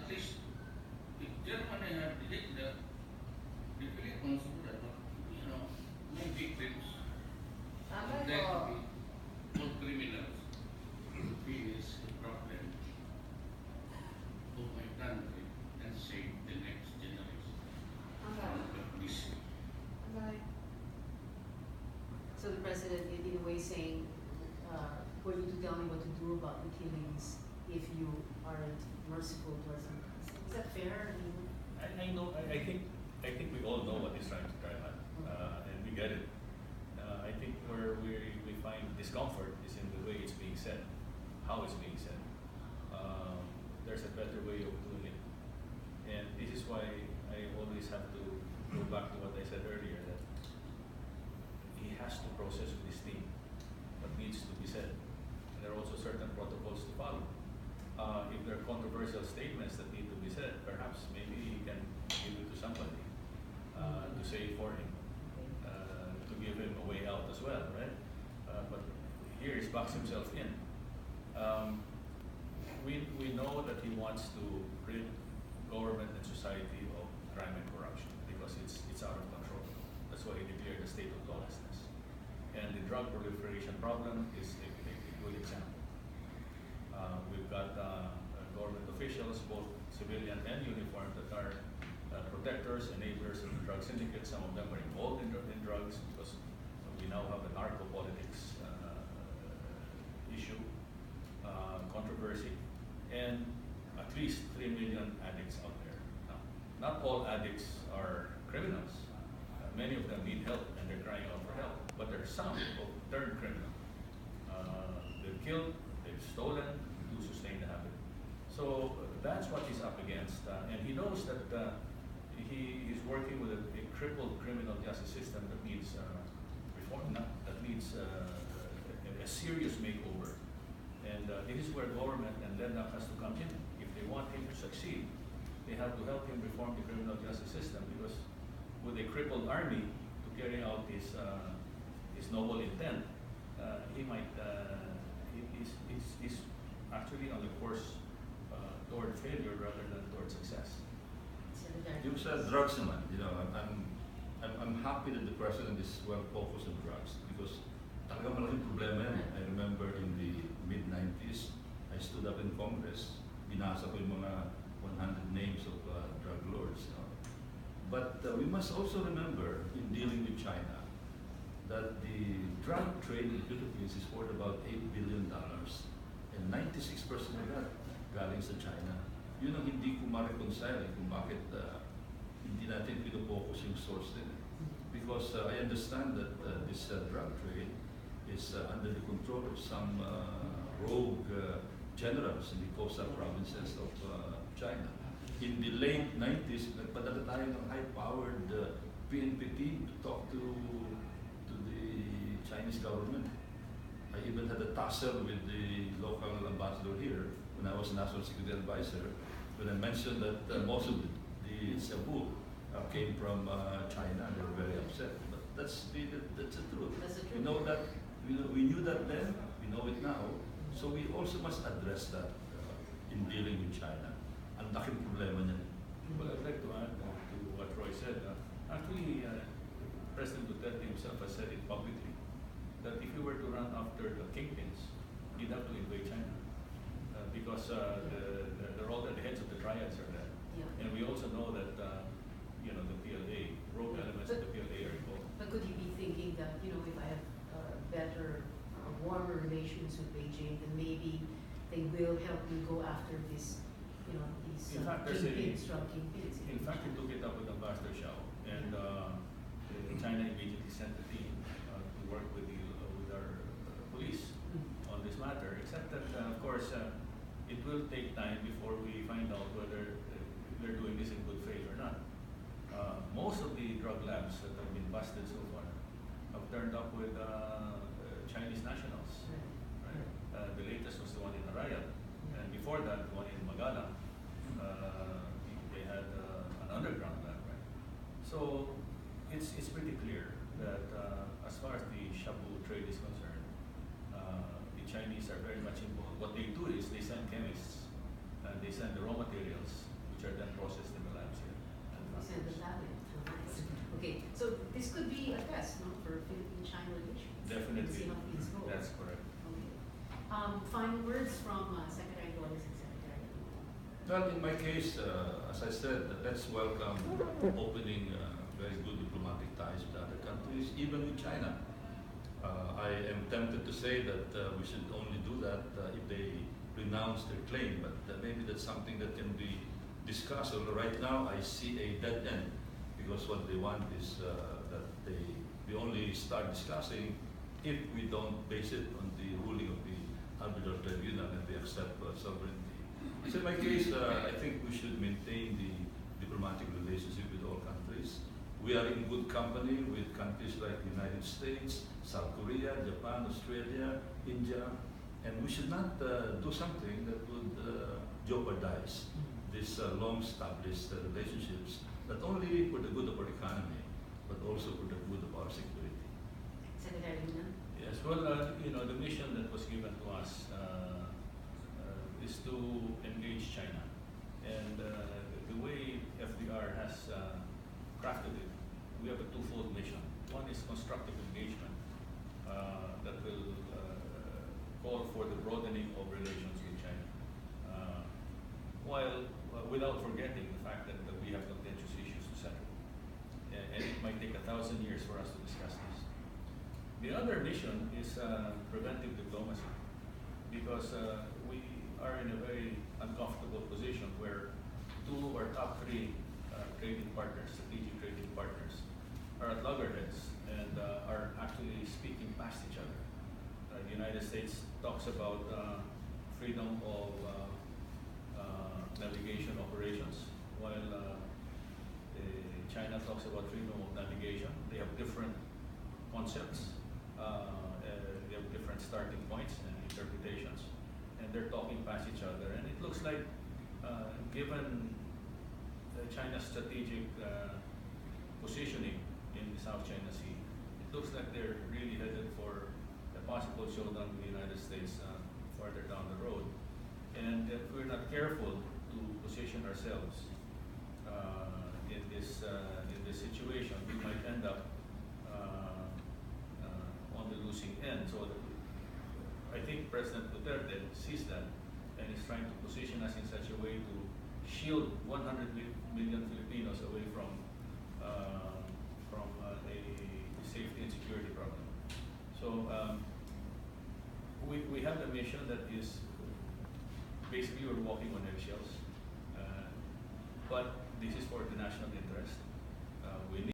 at least if Germany had the Philippines would have, no victims. Tama There to po. be all criminals. Finish the problem of my country and save the next generation. Okay. Please. Okay. So the president, in a way, saying, for you to tell me what to do about the killings if you aren't merciful towards them. Is that fair? I mean, I know. I think we all know what he's trying to drive at, and we get it. I think where we find discomfort is in the way it's being said, how it's being said. There's a better way of doing it, and this is why I always have to go back to what I said earlier, that he has to process with his team what needs to be said. And there are also certain protocols to follow. If there are controversial statements that need to be said, perhaps maybe he can give it to somebody to say for him, to give him a way out as well, right? But here he's boxed himself in. We know that he wants to rid government and society of crime and corruption because it's out of control. That's why he declared a state of lawlessness. And the drug proliferation problem is a good example. We've got government officials, both civilian and uniformed, that are protectors, enablers of the drug syndicate. Some of them are involved in drugs because we now have a narco politics issue, controversy, and at least 3 million addicts out there. Now, not all addicts are criminals. Many of them need help and they're crying out for help. But there are some who turn criminal. They've killed, they've stolen to sustain the habit. So that's what he's up against. And he knows that he is working with a crippled criminal justice system that needs reform, that needs a serious makeover. And this is where government and LENAC has to come in. If they want him to succeed, they have to help him reform the criminal justice system, because with a crippled army to carry out his noble intent, he might he's actually on the course toward failure rather than toward success. You said drugs naman, I'm happy that the president is well focused on drugs because talagang malaking problema yan. I remember in the mid-90s, I stood up in Congress, binasa ko yung mga 100 names of drug lords. But we must also remember, in dealing with China, that the drug trade in the Philippines is worth about $8 billion, and 96% of that galing sa China. Yun ang hindi ko ma-reconcile kung bakit hindi natin pinofocus yung source din. Because I understand that this drug trade is under the control of some rogue generals in the coastal provinces of China. In the late 90s, nagpadala tayo ng high-powered PNP team to talk to the Chinese government. I even had a tussle with the local ambassador here when I was National Security Advisor, when I mentioned that most of the Cebu came from China. They were very upset. But that's the truth. That's the truth. We know that. We knew that then. We know it now. So we also must address that in dealing with China. Ang laking problema niyan. Well, I'd like to add to what Roy said. Actually, President Duterte himself has said it publicly that if he were to run after the kingpins, he'd have to invade China because they're all at the heads of the triads are there. Yeah. And we also know that the PLA, rogue elements of the PLA are involved. But could you be thinking that, if I have better, warmer relations with Beijing, then maybe they will help me go after this, these In fact, kingpins, drug kingpins? In fact, he took it up with Ambassador Xiao, and China immediately sent a team to work with our police on this matter. Except that, of course, it will take time before we find out whether they're doing this in good faith or not. Most of the drug labs that have been busted so far have turned up with Chinese nationals. Right? The latest was the one in Arayat, and before that, the one in Magalang. They had an underground lab, right? So it's pretty clear that as far as the shabu trade is concerned, the Chinese are very much involved. What they do is they send chemists and they send the raw materials Well, in my case, as I said, let's welcome opening very good diplomatic ties with other countries, even with China. I am tempted to say that we should only do that if they renounce their claim, but maybe that's something that can be discussed. Although right now I see a dead end, because what they want is that we only start discussing if we don't base it on the ruling of the arbitral tribunal and they accept sovereignty. So in my case, I think we should maintain the diplomatic relationship with all countries. We are in good company with countries like the United States, South Korea, Japan, Australia, India, and we should not do something that would jeopardize these long-established relationships, not only for the good of our economy, but also for the good of our security. Secretary Luna? Yes, well, the mission that was given to us is to engage China. And the way FDR has crafted it, we have a twofold mission. One is constructive engagement that will call for the broadening of relations with China, while without forgetting the fact that we have contentious issues to settle. And it might take 1,000 years for us to discuss this. The other mission is preventive diplomacy, because we are in a very uncomfortable position where two of our top three trading partners, strategic trading partners, are at loggerheads and are actually speaking past each other. The United States talks about freedom of navigation operations, while China talks about freedom of navigation. They have different concepts, they have different starting points and interpretations, and they're talking past each other. And it looks like, given China's strategic positioning in the South China Sea, it looks like they're really headed for a possible showdown with the United States farther down the road. And if we're not careful to position ourselves in this situation, we might end up on the losing end. So I think President Duterte sees that and is trying to position us in such a way to shield 100 million Filipinos away from a safety and security problem. So we have a mission that is basically we're walking on eggshells, but this is for the national interest.